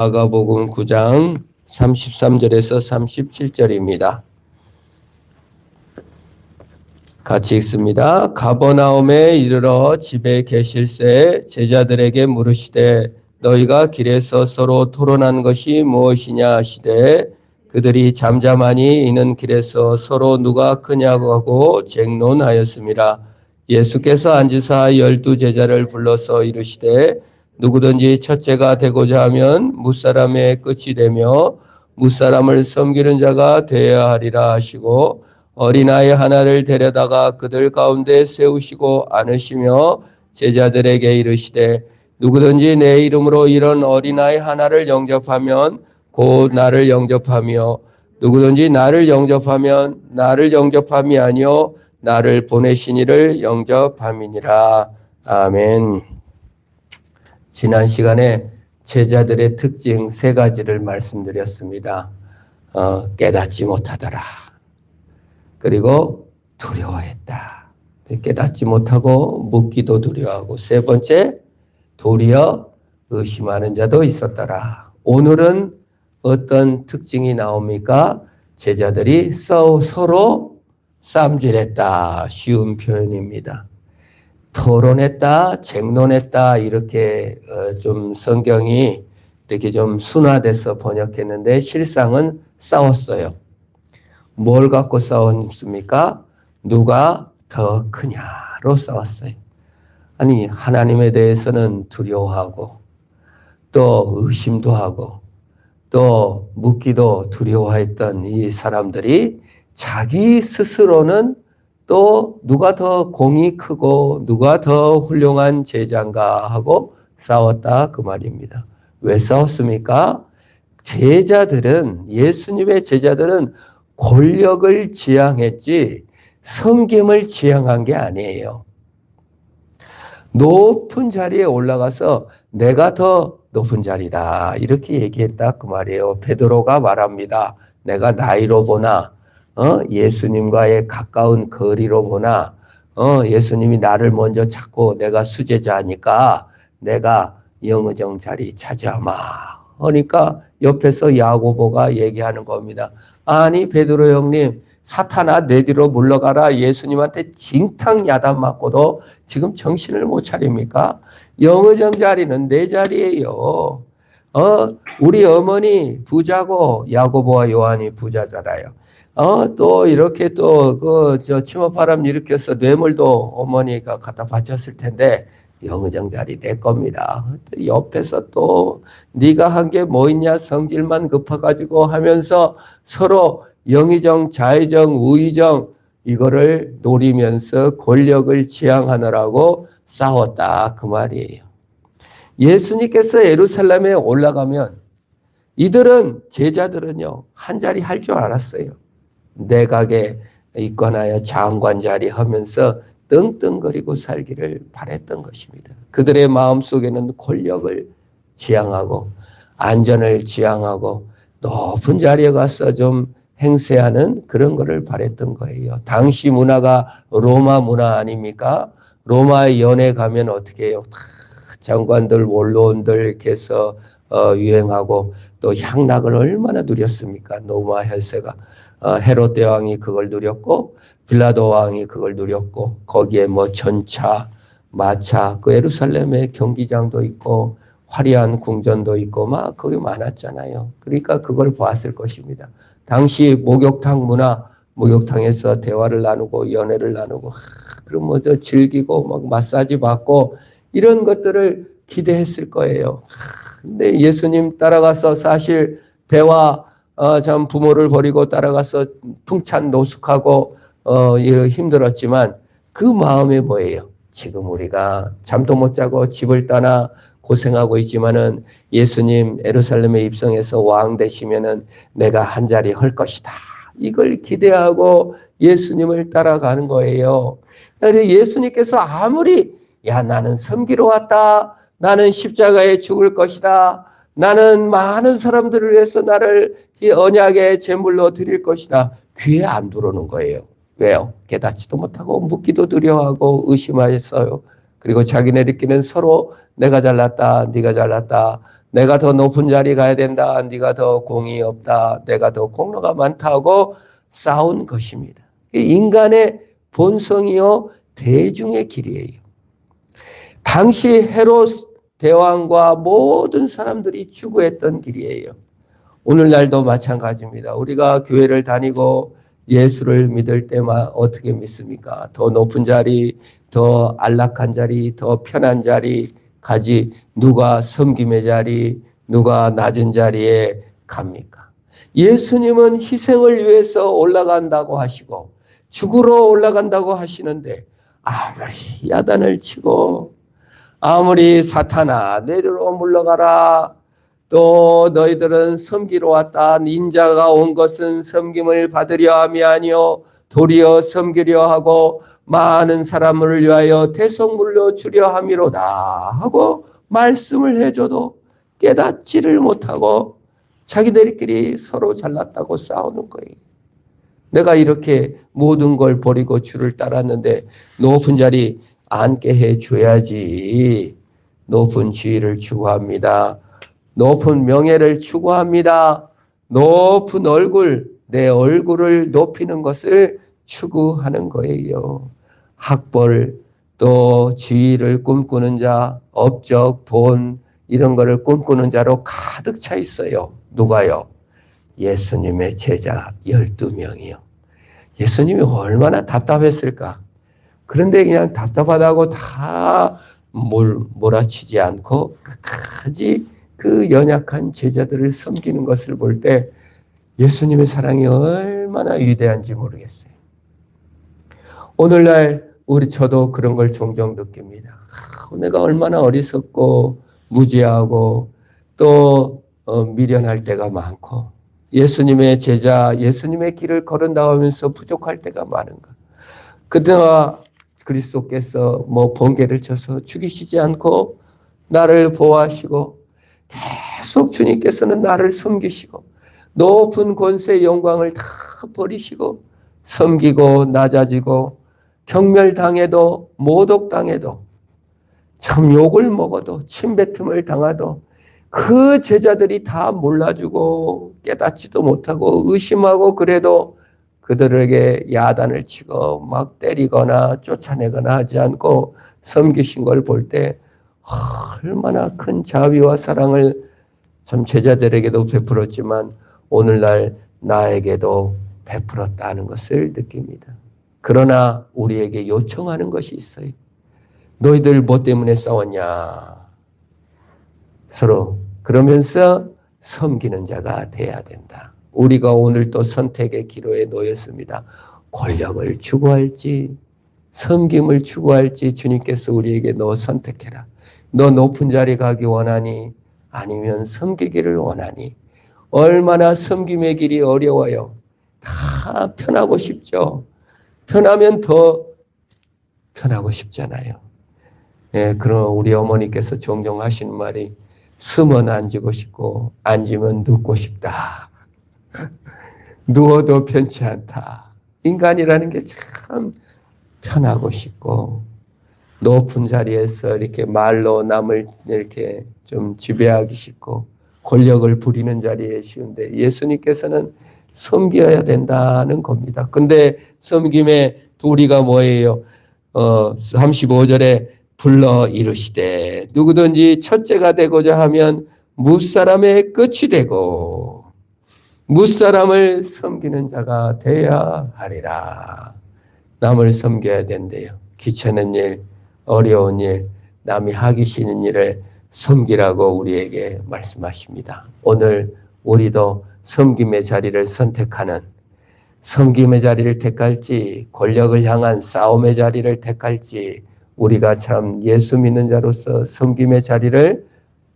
마가복음 9장 33절에서 37절입니다. 같이 읽습니다. 가버나움에 이르러 집에 계실새 제자들에게 물으시되 너희가 길에서 서로 토론한 것이 무엇이냐 하시되 그들이 잠잠하니 이는 길에서 서로 누가 크냐고 하고 쟁론하였습니다. 예수께서 앉으사 12 제자를 불러서 이르시되 누구든지 첫째가 되고자 하면 무사람의 끝이 되며 무사람을 섬기는 자가 되어야 하리라 하시고 어린아이 하나를 데려다가 그들 가운데 세우시고 안으시며 제자들에게 이르시되 누구든지 내 이름으로 이런 어린아이 하나를 영접하면 곧 나를 영접하며 누구든지 나를 영접하면 나를 영접함이 아니요 나를 보내신 이를 영접함이니라. 아멘. 지난 시간에 제자들의 특징 3가지를 말씀드렸습니다. 깨닫지 못하더라. 그리고 두려워했다. 깨닫지 못하고 묻기도 두려워하고 3번째 도리어 의심하는 자도 있었더라. 오늘은 어떤 특징이 나옵니까? 제자들이 서로 쌈질했다. 쉬운 표현입니다. 토론했다, 쟁론했다 이렇게 좀 성경이 이렇게 좀 순화돼서 번역했는데 실상은 싸웠어요. 뭘 갖고 싸웠습니까? 누가 더 크냐로 싸웠어요. 아니 하나님에 대해서는 두려워하고 또 의심도 하고 또 묻기도 두려워했던 이 사람들이 자기 스스로는 또 누가 더 공이 크고 누가 더 훌륭한 제자인가 하고 싸웠다 그 말입니다. 왜 싸웠습니까? 예수님의 제자들은 권력을 지향했지 섬김을 지향한 게 아니에요. 높은 자리에 올라가서 내가 더 높은 자리다 이렇게 얘기했다 그 말이에요. 베드로가 말합니다. 내가 나이로 보나 예수님과의 가까운 거리로 보나 예수님이 나를 먼저 찾고 내가 수제자니까 내가 영의정 자리 차지하마. 그러니까 옆에서 야고보가 얘기하는 겁니다. 아니 베드로 형님 사탄아 내 뒤로 물러가라. 예수님한테 징탕 야단 맞고도 지금 정신을 못 차립니까? 영의정 자리는 내 자리예요. 우리 어머니 부자고 야고보와 요한이 부자잖아요. 또 이렇게 침업바람 일으켜서 뇌물도 어머니가 갖다 바쳤을 텐데 영의정 자리 내 겁니다. 옆에서 또 네가 한 게 뭐 있냐 성질만 급해가지고 하면서 서로 영의정, 좌의정, 우의정 이거를 노리면서 권력을 지향하느라고 싸웠다 그 말이에요. 예수님께서 예루살렘에 올라가면 이들은 제자들은요 한 자리 할 줄 알았어요. 내각에 있거나요 장관 자리 하면서 떵떵거리고 살기를 바랬던 것입니다. 그들의 마음속에는 권력을 지향하고 안전을 지향하고 높은 자리에 가서 좀 행세하는 그런 거를 바랬던 거예요. 당시 문화가 로마 문화 아닙니까? 로마의 연에 가면 어떻게 해요? 장관들, 원로원들 이렇게 해서 유행하고 또 향락을 얼마나 누렸습니까? 로마 혈세가. 헤롯 대왕이 그걸 누렸고 빌라도 왕이 그걸 누렸고 거기에 뭐 전차, 마차, 그 예루살렘에 경기장도 있고 화려한 궁전도 있고 막 거기 많았잖아요. 그러니까 그걸 보았을 것입니다. 당시 목욕탕 문화, 목욕탕에서 대화를 나누고 연애를 나누고 그럼 뭐 즐기고 막 마사지 받고 이런 것들을 기대했을 거예요. 근데 예수님 따라가서 사실 대화 참 부모를 버리고 따라가서 풍찬 노숙하고 힘들었지만 그 마음이 뭐예요? 지금 우리가 잠도 못 자고 집을 떠나 고생하고 있지만은 예수님 예루살렘에 입성해서 왕 되시면은 내가 한 자리 할 것이다. 이걸 기대하고 예수님을 따라가는 거예요. 예수님께서 아무리 나는 섬기러 왔다. 나는 십자가에 죽을 것이다. 나는 많은 사람들을 위해서 나를 이 언약의 제물로 드릴 것이다. 귀에 안 들어오는 거예요. 왜요? 깨닫지도 못하고 묻기도 두려워하고 의심하였어요. 그리고 자기네들끼리는 서로 내가 잘났다, 네가 잘났다, 내가 더 높은 자리 가야 된다. 네가 더 공이 없다. 내가 더 공로가 많다고 싸운 것입니다. 인간의 본성이요 대중의 길이에요. 당시 헤롯 대왕과 모든 사람들이 추구했던 길이에요. 오늘날도 마찬가지입니다. 우리가 교회를 다니고 예수를 믿을 때만 어떻게 믿습니까? 더 높은 자리, 더 안락한 자리, 더 편한 자리 가지 누가 섬김의 자리, 누가 낮은 자리에 갑니까? 예수님은 희생을 위해서 올라간다고 하시고 죽으러 올라간다고 하시는데 아무리 야단을 치고 아무리 사탄아 내리로 물러가라 또 너희들은 섬기러 왔다 인자가 온 것은 섬김을 받으려 함이 아니요 도리어 섬기려 하고 많은 사람을 위하여 대속물로 주려 함이로다 하고 말씀을 해줘도 깨닫지를 못하고 자기들끼리 서로 잘났다고 싸우는 거예요. 내가 이렇게 모든 걸 버리고 주를 따랐는데 높은 자리 앉게 해줘야지. 높은 지위를 추구합니다. 높은 명예를 추구합니다. 높은 얼굴, 내 얼굴을 높이는 것을 추구하는 거예요. 학벌, 또 지위를 꿈꾸는 자, 업적, 돈 이런 거를 꿈꾸는 자로 가득 차 있어요. 누가요? 예수님의 제자 12명이요. 예수님이 얼마나 답답했을까? 그런데 그냥 답답하다고 다 몰아치지 않고 끝까지 그 연약한 제자들을 섬기는 것을 볼 때 예수님의 사랑이 얼마나 위대한지 모르겠어요. 오늘날 저도 그런 걸 종종 느낍니다. 내가 얼마나 어리석고 무지하고 또 미련할 때가 많고 예수님의 제자, 예수님의 길을 걸은다 하면서 부족할 때가 많은가. 그때와 그리스도께서 번개를 쳐서 죽이시지 않고 나를 보호하시고 계속 주님께서는 나를 섬기시고 높은 권세 영광을 다 버리시고 섬기고 낮아지고 경멸당해도 모독당해도 참 욕을 먹어도 침뱉음을 당하도 그 제자들이 다 몰라주고 깨닫지도 못하고 의심하고 그래도 그들에게 야단을 치고 막 때리거나 쫓아내거나 하지 않고 섬기신 걸 볼 때 얼마나 큰 자비와 사랑을 참 제자들에게도 베풀었지만 오늘날 나에게도 베풀었다는 것을 느낍니다. 그러나 우리에게 요청하는 것이 있어요. 너희들 뭐 때문에 싸웠냐? 서로 그러면서 섬기는 자가 돼야 된다. 우리가 오늘 또 선택의 기로에 놓였습니다. 권력을 추구할지 섬김을 추구할지 주님께서 우리에게 너 선택해라. 너 높은 자리 가기 원하니 아니면 섬기기를 원하니 얼마나 섬김의 길이 어려워요. 다 편하고 싶죠. 편하면 더 편하고 싶잖아요. 예, 그럼 우리 어머니께서 종종 하시는 말이 쓰면 앉고 싶고 앉으면 눕고 싶다. 누워도 편치 않다. 인간이라는 게 참 편하고 싶고 높은 자리에서 이렇게 말로 남을 이렇게 좀 지배하기 쉽고 권력을 부리는 자리에 쉬운데 예수님께서는 섬겨야 된다는 겁니다. 근데 섬김의 도리가 뭐예요? 35절에 불러 이르시되 누구든지 첫째가 되고자 하면 무사람의 끝이 되고 무사람을 섬기는 자가 되어야 하리라. 남을 섬겨야 된대요. 귀찮은 일, 어려운 일, 남이 하기 싫은 일을 섬기라고 우리에게 말씀하십니다. 오늘 우리도 섬김의 자리를 선택하는 섬김의 자리를 택할지 권력을 향한 싸움의 자리를 택할지 우리가 참 예수 믿는 자로서 섬김의 자리를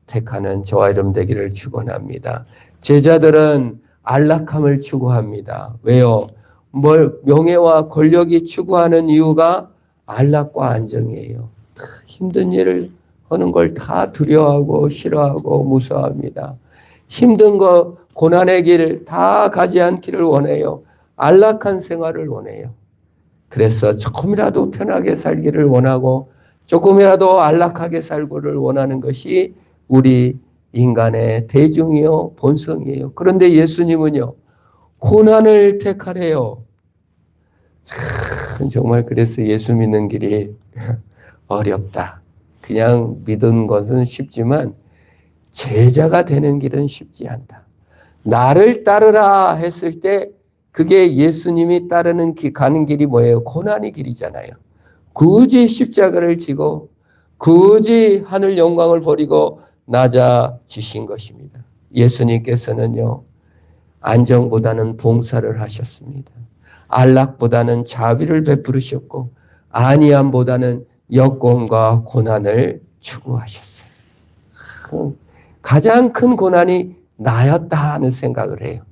택하는 저와 여러분 되기를 축원합니다. 제자들은 안락함을 추구합니다. 왜요? 명예와 권력이 추구하는 이유가 안락과 안정이에요. 힘든 일을 하는 걸 다 두려워하고 싫어하고 무서워합니다. 힘든 거 고난의 길을 다 가지 않기를 원해요. 안락한 생활을 원해요. 그래서 조금이라도 편하게 살기를 원하고 조금이라도 안락하게 살기를 원하는 것이 우리 인간의 대중이요, 본성이에요. 그런데 예수님은요, 고난을 택하래요. 정말 그래서 예수 믿는 길이 어렵다. 그냥 믿은 것은 쉽지만 제자가 되는 길은 쉽지 않다. 나를 따르라 했을 때 그게 예수님이 따르는 길, 가는 길이 뭐예요? 고난의 길이잖아요. 굳이 십자가를 지고 굳이 하늘 영광을 버리고 낮아지신 것입니다. 예수님께서는요, 안정보다는 봉사를 하셨습니다. 안락보다는 자비를 베푸르셨고 안이함보다는 여건과 고난을 추구하셨어요. 가장 큰 고난이 나였다 하는 생각을 해요.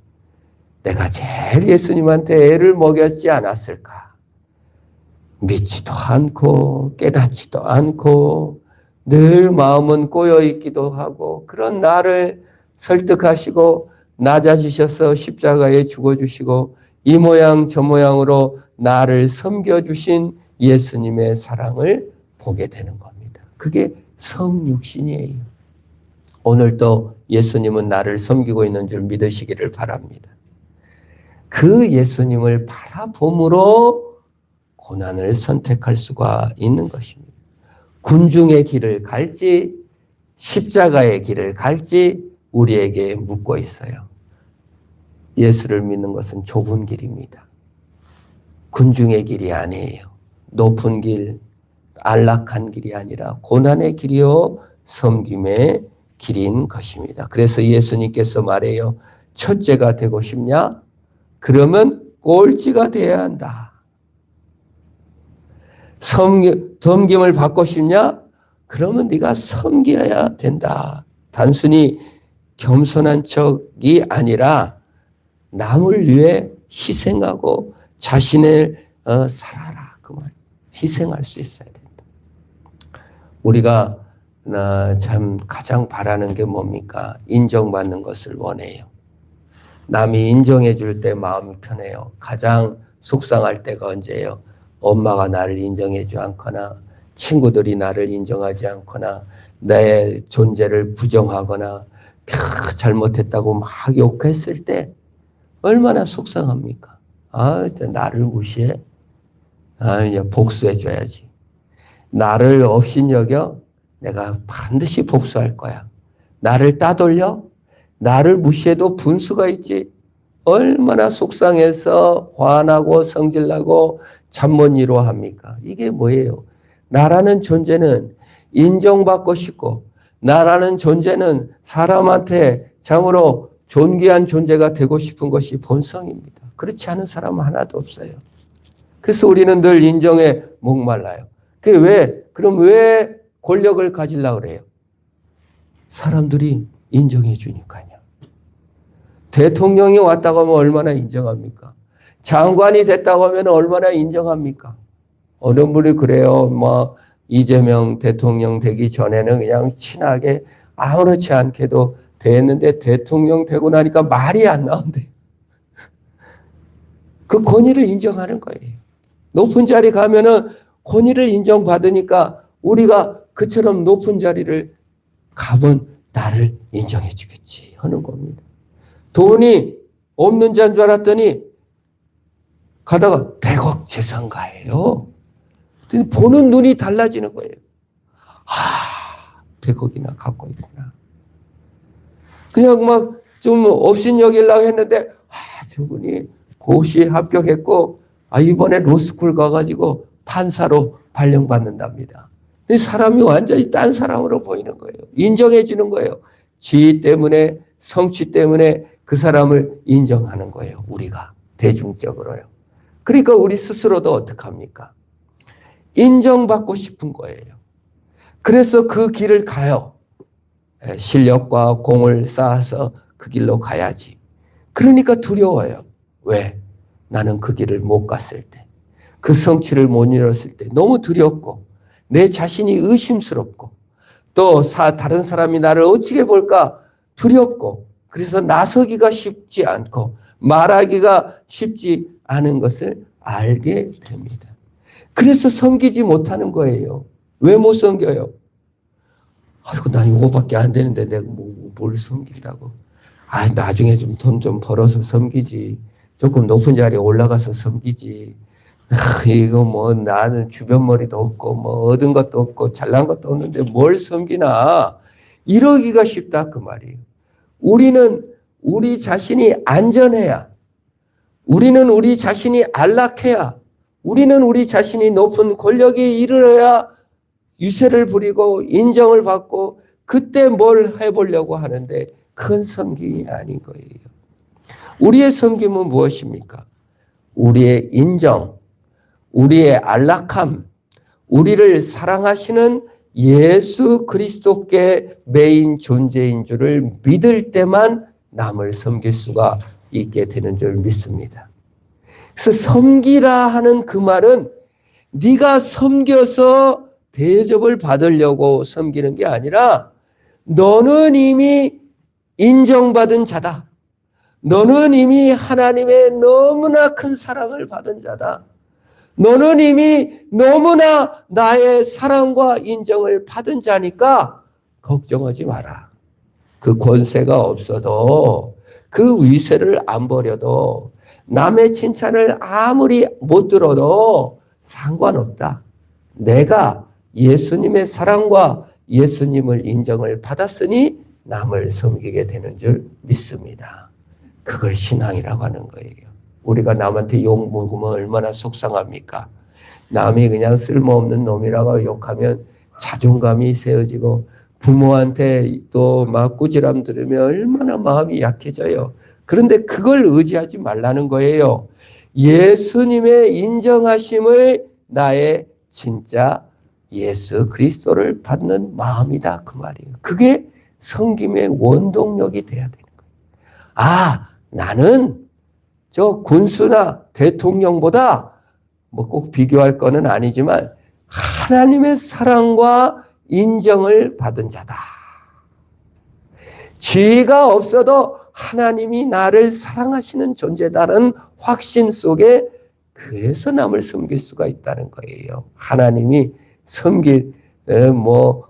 내가 제일 예수님한테 애를 먹였지 않았을까? 믿지도 않고 깨닫지도 않고 늘 마음은 꼬여있기도 하고 그런 나를 설득하시고 낮아지셔서 십자가에 죽어주시고 이 모양 저 모양으로 나를 섬겨주신 예수님의 사랑을 보게 되는 겁니다. 그게 성육신이에요. 오늘도 예수님은 나를 섬기고 있는 줄 믿으시기를 바랍니다. 그 예수님을 바라봄으로 고난을 선택할 수가 있는 것입니다. 군중의 길을 갈지 십자가의 길을 갈지 우리에게 묻고 있어요. 예수를 믿는 것은 좁은 길입니다. 군중의 길이 아니에요. 높은 길, 안락한 길이 아니라 고난의 길이요 섬김의 길인 것입니다. 그래서 예수님께서 말해요. 첫째가 되고 싶냐? 그러면 꼴찌가 되어야 한다. 섬김을 받고 싶냐? 그러면 네가 섬겨야 된다. 단순히 겸손한 척이 아니라 남을 위해 희생하고 자신을 살아라. 그 말. 희생할 수 있어야 된다. 우리가 참 가장 바라는 게 뭡니까? 인정받는 것을 원해요. 남이 인정해 줄 때 마음이 편해요. 가장 속상할 때가 언제예요? 엄마가 나를 인정해주지 않거나 친구들이 나를 인정하지 않거나 내 존재를 부정하거나 잘못했다고 막 욕했을 때 얼마나 속상합니까? 나를 무시해? 이제 복수해줘야지. 나를 업신여겨? 내가 반드시 복수할 거야. 나를 따돌려? 나를 무시해도 분수가 있지. 얼마나 속상해서 화나고 성질나고 잠 못 이루어 합니까? 이게 뭐예요? 나라는 존재는 인정받고 싶고 나라는 존재는 사람한테 참으로 존귀한 존재가 되고 싶은 것이 본성입니다. 그렇지 않은 사람은 하나도 없어요. 그래서 우리는 늘 인정에 목말라요. 그럼 왜 권력을 가지려고 그래요? 사람들이 인정해 주니까요. 대통령이 왔다고 하면 얼마나 인정합니까? 장관이 됐다고 하면 얼마나 인정합니까? 어느 분이 그래요. 이재명 대통령 되기 전에는 그냥 친하게 아무렇지 않게도 됐는데 대통령 되고 나니까 말이 안 나온대요. 그 권위를 인정하는 거예요. 높은 자리 가면은 권위를 인정받으니까 우리가 그처럼 높은 자리를 가면 나를 인정해 주겠지 하는 겁니다. 돈이 없는 자인 줄 알았더니 가다가 100억 재산가예요. 보는 눈이 달라지는 거예요. 100억이나 갖고 있구나. 그냥 좀 업신여기려고 했는데 저분이 고시에 합격했고 이번에 로스쿨 가가지고 판사로 발령받는답니다. 사람이 완전히 딴 사람으로 보이는 거예요. 인정해 주는 거예요. 지위 때문에 성취 때문에 그 사람을 인정하는 거예요. 우리가 대중적으로요. 그러니까 우리 스스로도 어떡합니까? 인정받고 싶은 거예요. 그래서 그 길을 가요. 실력과 공을 쌓아서 그 길로 가야지. 그러니까 두려워요. 왜? 나는 그 길을 못 갔을 때, 그 성취를 못 이뤘을 때 너무 두렵고 내 자신이 의심스럽고 또 다른 사람이 나를 어떻게 볼까 두렵고 그래서 나서기가 쉽지 않고 말하기가 쉽지 않은 것을 알게 됩니다. 그래서 섬기지 못하는 거예요. 왜 못 섬겨요? 아이고, 난 이거밖에 안 되는데 내가 뭘 섬긴다고. 아, 나중에 좀 돈 좀 벌어서 섬기지. 조금 높은 자리에 올라가서 섬기지. 이거 뭐 나는 주변 머리도 없고 뭐 얻은 것도 없고 잘난 것도 없는데 뭘 섬기나. 이러기가 쉽다 그 말이에요. 우리는 우리 자신이 안전해야, 우리는 우리 자신이 안락해야, 우리는 우리 자신이 높은 권력에 이르러야 유세를 부리고 인정을 받고 그때 뭘 해보려고 하는데 큰 섬김이 아닌 거예요. 우리의 섬김은 무엇입니까? 우리의 인정, 우리의 안락함, 우리를 사랑하시는 예수 그리스도께 메인 존재인 줄을 믿을 때만 남을 섬길 수가 있게 되는 줄 믿습니다. 그래서 섬기라 하는 그 말은 네가 섬겨서 대접을 받으려고 섬기는 게 아니라 너는 이미 인정받은 자다. 너는 이미 하나님의 너무나 큰 사랑을 받은 자다. 너는 이미 너무나 나의 사랑과 인정을 받은 자니까 걱정하지 마라. 그 권세가 없어도 그 위세를 안 버려도 남의 칭찬을 아무리 못 들어도 상관없다. 내가 예수님의 사랑과 예수님을 인정을 받았으니 남을 섬기게 되는 줄 믿습니다. 그걸 신앙이라고 하는 거예요. 우리가 남한테 욕 먹으면 얼마나 속상합니까? 남이 그냥 쓸모없는 놈이라고 욕하면 자존감이 세워지고 부모한테 또 막 꾸지람 들으면 얼마나 마음이 약해져요. 그런데 그걸 의지하지 말라는 거예요. 예수님의 인정하심을 나의 진짜 예수 그리스도를 받는 마음이다 그 말이에요. 그게 섬김의 원동력이 돼야 되는 거예요. 아, 나는 저 군수나 대통령보다 뭐 꼭 비교할 거는 아니지만 하나님의 사랑과 인정을 받은 자다. 지혜가 없어도 하나님이 나를 사랑하시는 존재다는 확신 속에 그래서 남을 섬길 수가 있다는 거예요. 하나님이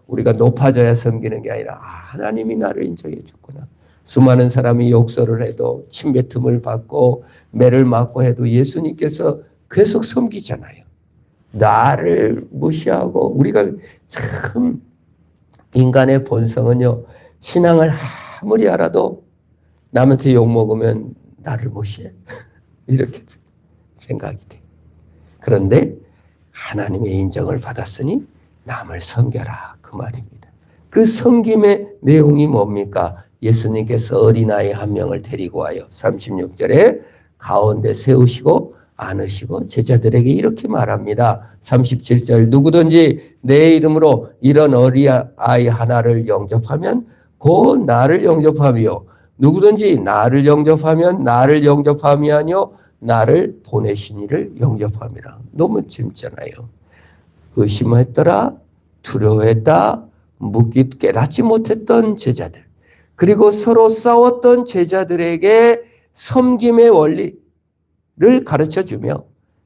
우리가 높아져야 섬기는 게 아니라 하나님이 나를 인정해 줬구나. 수많은 사람이 욕설을 해도 침뱉음을 받고 매를 맞고 해도 예수님께서 계속 섬기잖아요. 나를 무시하고 우리가 참 인간의 본성은요. 신앙을 아무리 알아도 남한테 욕먹으면 나를 무시해. 이렇게 생각이 돼요. 그런데 하나님의 인정을 받았으니 남을 섬겨라 그 말입니다. 그 섬김의 내용이 뭡니까? 예수님께서 어린아이 한 명을 데리고 와요. 36절에 가운데 세우시고 안으시고 제자들에게 이렇게 말합니다. 37절 누구든지 내 이름으로 이런 어린아이 하나를 영접하면 곧 나를 영접하며 누구든지 나를 영접하면 나를 영접함이 아니요 나를 보내신 이를 영접함이라. 너무 재밌잖아요. 의심했더라, 두려워했다, 묻기 깨닫지 못했던 제자들, 그리고 서로 싸웠던 제자들에게 섬김의 원리를 가르쳐주며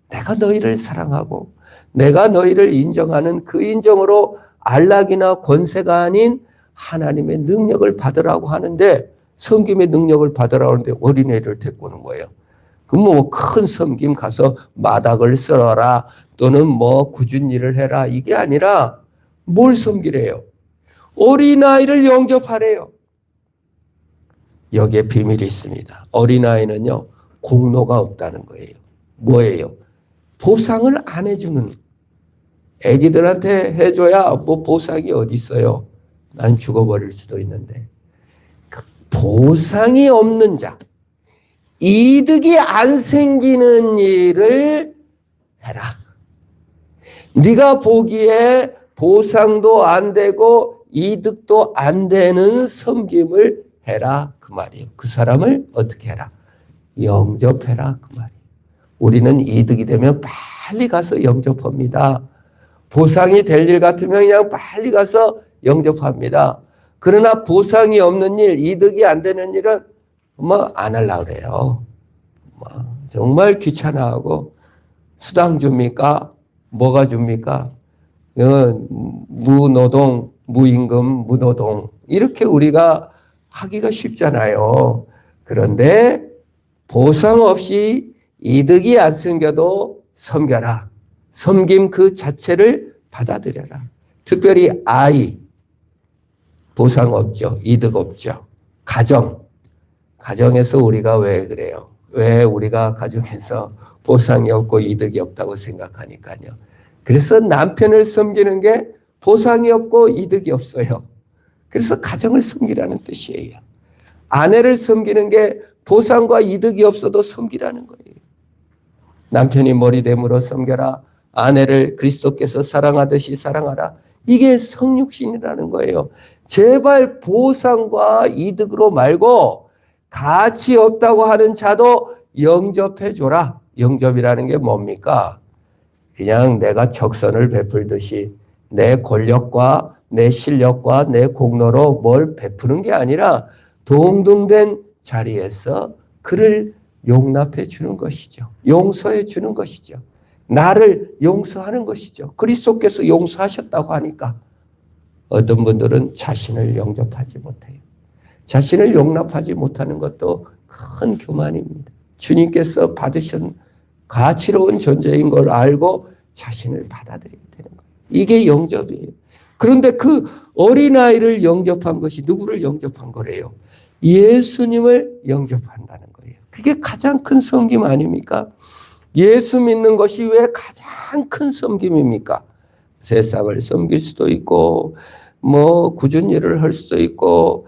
내가 너희를 사랑하고 내가 너희를 인정하는 그 인정으로 안락이나 권세가 아닌 하나님의 능력을 받으라고 하는데 섬김의 능력을 받으라고 하는데 어린애를 데리고 오는 거예요. 그럼 뭐 큰 섬김 가서 마닥을 썰어라 또는 뭐 굳은 일을 해라 이게 아니라 뭘 섬기래요? 어린아이를 영접하래요. 여기에 비밀이 있습니다. 어린아이는요 공로가 없다는 거예요. 뭐예요? 보상을 안 해주는. 애기들한테 해줘야 뭐 보상이 어디 있어요? 난 죽어버릴 수도 있는데. 보상이 없는 자, 이득이 안 생기는 일을 해라. 네가 보기에 보상도 안 되고 이득도 안 되는 섬김을 해라 그 말이에요. 그 사람을 어떻게 해라? 영접해라 그 말이에요. 우리는 이득이 되면 빨리 가서 영접합니다. 보상이 될 일 같으면 그냥 빨리 가서 영접합니다. 그러나 보상이 없는 일, 이득이 안 되는 일은 뭐 안 하려고 그래요. 정말 귀찮아하고 수당 줍니까? 뭐가 줍니까? 무노동 무임금, 무노동 이렇게 우리가 하기가 쉽잖아요. 그런데 보상 없이 이득이 안 생겨도 섬겨라. 섬김 그 자체를 받아들여라. 특별히 아이, 보상 없죠. 이득 없죠. 가정에서 우리가 왜 그래요? 왜 우리가 가정에서 보상이 없고 이득이 없다고 생각하니까요. 그래서 남편을 섬기는 게 보상이 없고 이득이 없어요. 그래서 가정을 섬기라는 뜻이에요. 아내를 섬기는 게 보상과 이득이 없어도 섬기라는 거예요. 남편이 머리됨으로 섬겨라. 아내를 그리스도께서 사랑하듯이 사랑하라. 이게 성육신이라는 거예요. 제발 보상과 이득으로 말고 가치 없다고 하는 자도 영접해 줘라. 영접이라는 게 뭡니까? 그냥 내가 적선을 베풀듯이 내 권력과 내 실력과 내 공로로 뭘 베푸는 게 아니라 동등된 자리에서 그를 용납해 주는 것이죠. 용서해 주는 것이죠. 나를 용서하는 것이죠. 그리스도께서 용서하셨다고 하니까 어떤 분들은 자신을 영접하지 못해요. 자신을 용납하지 못하는 것도 큰 교만입니다. 주님께서 받으신 가치로운 존재인 걸 알고 자신을 받아들이게 되는 거예요. 이게 영접이에요. 그런데 그 어린아이를 영접한 것이 누구를 영접한 거래요? 예수님을 영접한다는 거예요. 그게 가장 큰 섬김 아닙니까? 예수 믿는 것이 왜 가장 큰 섬김입니까? 세상을 섬길 수도 있고 굳은 일을 할 수도 있고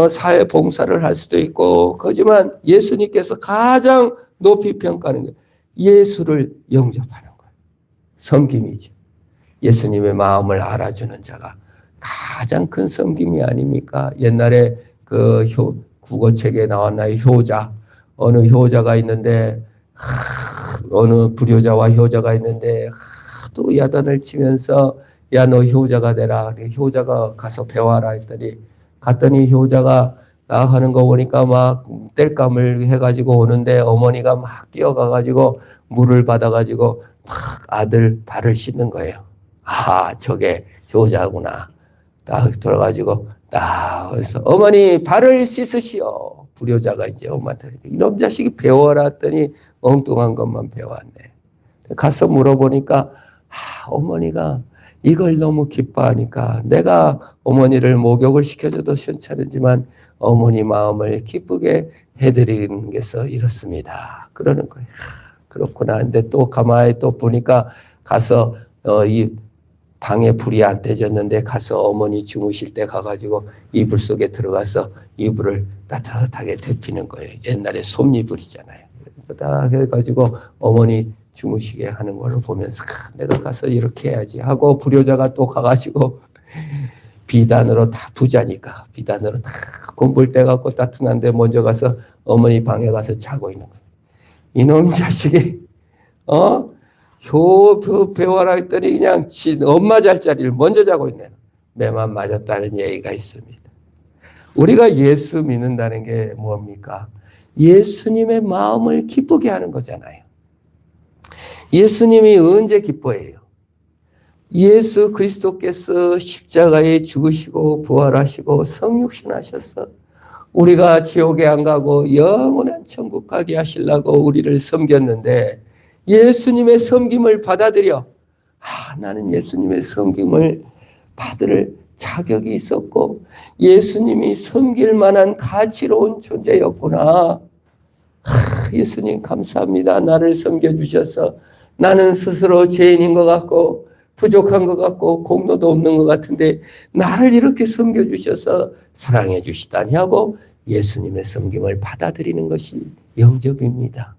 사회 봉사를 할 수도 있고 그렇지만 예수님께서 가장 높이 평가하는 게 예수를 영접하는 거예요. 섬김이죠. 예수님의 마음을 알아주는 자가 가장 큰 섬김이 아닙니까? 옛날에 그 국어책에 나왔나요? 효자. 어느 효자가 있는데 어느 불효자와 효자가 있는데 하도 야단을 치면서 야 너 효자가 되라. 효자가 가서 배워라 했더니 갔더니 효자가 나가는 거 보니까 막 땔감을 해가지고 오는데 어머니가 막 뛰어가가지고 물을 받아가지고 막 아들 발을 씻는 거예요. 아 저게 효자구나. 딱 들어가지고 딱 그래서 어머니 발을 씻으시오. 불효자가 이제 엄마한테 이놈 자식이 배워라 했더니 엉뚱한 것만 배웠네. 가서 물어보니까 어머니가 이걸 너무 기뻐하니까 내가 어머니를 목욕을 시켜줘도 괜찮지만 어머니 마음을 기쁘게 해드리는 게서 이렇습니다. 그러는 거예요. 그렇구나. 근데 또 가만히 또 보니까 가서 이 방에 불이 안 떼졌는데 가서 어머니 주무실 때 가가지고 이불 속에 들어가서 이불을 따뜻하게 데피는 거예요. 옛날에 솜이불이잖아요. 딱 해가지고 어머니 주무시게 하는 걸 보면서 내가 가서 이렇게 해야지 하고 불효자가 또 가가지고 비단으로 다 부자니까 비단으로 다 공불 떼갖고 따뜻한데 먼저 가서 어머니 방에 가서 자고 있는 거예요. 이놈 자식이 배워라 했더니 그냥 엄마 잘자리를 먼저 자고 있네요. 매만 맞았다는 얘기가 있습니다. 우리가 예수 믿는다는 게 뭡니까? 예수님의 마음을 기쁘게 하는 거잖아요. 예수님이 언제 기뻐해요? 예수 그리스도께서 십자가에 죽으시고 부활하시고 성육신하셔서 우리가 지옥에 안 가고 영원한 천국 가게 하시려고 우리를 섬겼는데 예수님의 섬김을 받아들여 나는 예수님의 섬김을 받을 자격이 있었고 예수님이 섬길 만한 가치로운 존재였구나. 예수님 감사합니다. 나를 섬겨주셔서 나는 스스로 죄인인 것 같고 부족한 것 같고 공로도 없는 것 같은데 나를 이렇게 섬겨주셔서 사랑해 주시다니 하고 예수님의 섬김을 받아들이는 것이 영접입니다.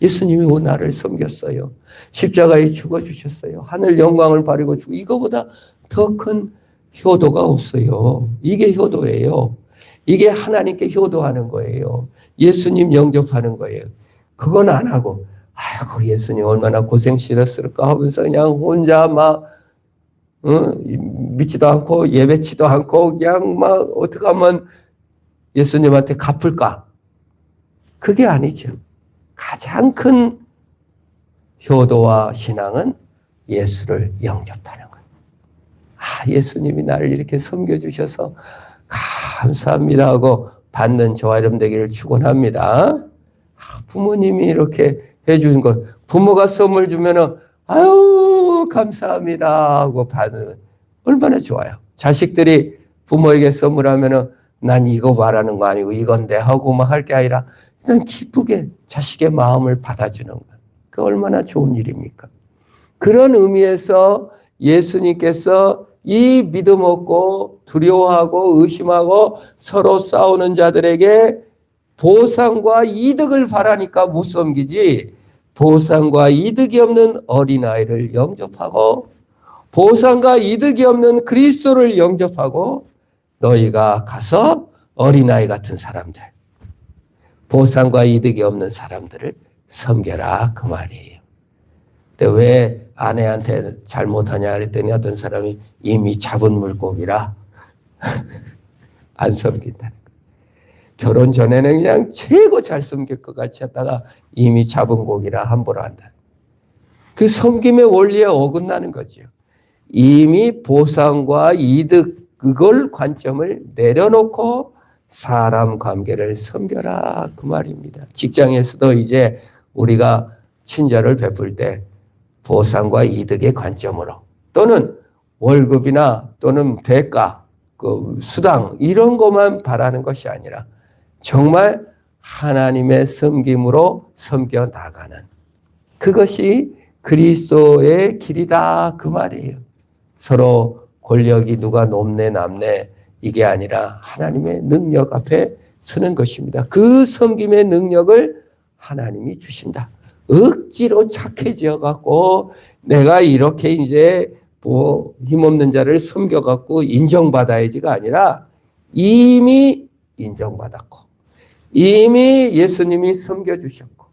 예수님이 나를 섬겼어요. 십자가에 죽어주셨어요. 하늘 영광을 바리고 주고 이거보다 더 큰 효도가 없어요. 이게 효도예요. 이게 하나님께 효도하는 거예요. 예수님 영접하는 거예요. 그건 안 하고 아이고 예수님 얼마나 고생하셨을까 하면서 그냥 혼자 막 믿지도 않고 예배치도 않고 그냥 막 어떻게 하면 예수님한테 갚을까? 그게 아니죠. 가장 큰 효도와 신앙은 예수를 영접하는 거예요. 예수님이 나를 이렇게 섬겨주셔서 감사합니다 하고 받는 저와 여러분 되기를 축원합니다. 부모님이 이렇게 해주는 것, 부모가 선물 주면은 아유 감사합니다 하고 받는 얼마나 좋아요. 자식들이 부모에게 선물하면은 난 이거 말하는 거 아니고 이건데 하고 막 할 게 아니라 그냥 기쁘게 자식의 마음을 받아주는 거. 그 얼마나 좋은 일입니까? 그런 의미에서 예수님께서 이 믿음 없고 두려워하고 의심하고 서로 싸우는 자들에게 보상과 이득을 바라니까 못 섬기지, 보상과 이득이 없는 어린아이를 영접하고 보상과 이득이 없는 그리스도를 영접하고 너희가 가서 어린아이 같은 사람들, 보상과 이득이 없는 사람들을 섬겨라 그 말이에요. 근데 왜 아내한테 잘못하냐 그랬더니 어떤 사람이 이미 잡은 물고기라 안 섬긴다는 거예요. 결혼 전에는 그냥 최고 잘 섬길 것 같이 했다가 이미 잡은 고기라 함부로 한다. 그 섬김의 원리에 어긋나는 거죠. 이미 보상과 이득 그걸 관점을 내려놓고 사람 관계를 섬겨라 그 말입니다. 직장에서도 이제 우리가 친절을 베풀 때 보상과 이득의 관점으로 또는 월급이나 또는 대가, 그 수당 이런 것만 바라는 것이 아니라 정말 하나님의 섬김으로 섬겨 나가는 그것이 그리스도의 길이다 그 말이에요. 서로 권력이 누가 높네 남네 이게 아니라 하나님의 능력 앞에 서는 것입니다. 그 섬김의 능력을 하나님이 주신다. 억지로 착해지어 갖고 내가 이렇게 이제 뭐 힘없는 자를 섬겨 갖고 인정받아야지가 아니라 이미 인정받았고 이미 예수님이 섬겨주셨고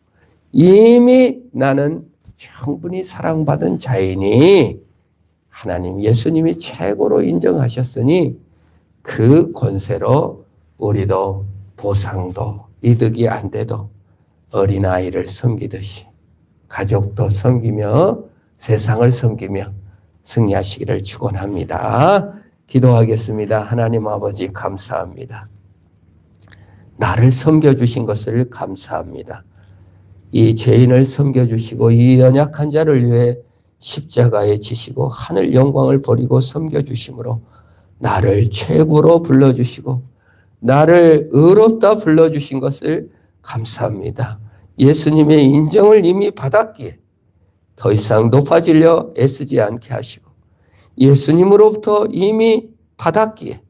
이미 나는 충분히 사랑받은 자이니 하나님 예수님이 최고로 인정하셨으니 그 권세로 우리도 보상도 이득이 안 돼도 어린아이를 섬기듯이 가족도 섬기며 세상을 섬기며 승리하시기를 축원합니다. 기도하겠습니다. 하나님 아버지 감사합니다. 나를 섬겨주신 것을 감사합니다. 이 죄인을 섬겨주시고 이 연약한 자를 위해 십자가에 지시고 하늘 영광을 버리고 섬겨주심으로 나를 최고로 불러주시고 나를 의롭다 불러주신 것을 감사합니다. 예수님의 인정을 이미 받았기에 더 이상 높아지려 애쓰지 않게 하시고 예수님으로부터 이미 받았기에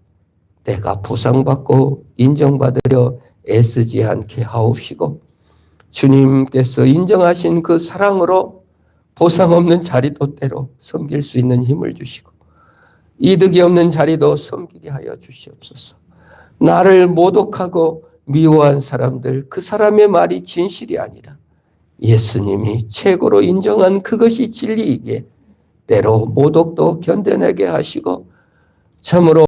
내가 보상받고 인정받으려 애쓰지 않게 하옵시고 주님께서 인정하신 그 사랑으로 보상 없는 자리도 때로 섬길 수 있는 힘을 주시고 이득이 없는 자리도 섬기게 하여 주시옵소서. 나를 모독하고 미워한 사람들 그 사람의 말이 진실이 아니라 예수님이 최고로 인정한 그것이 진리이기에 때로 모독도 견뎌내게 하시고 참으로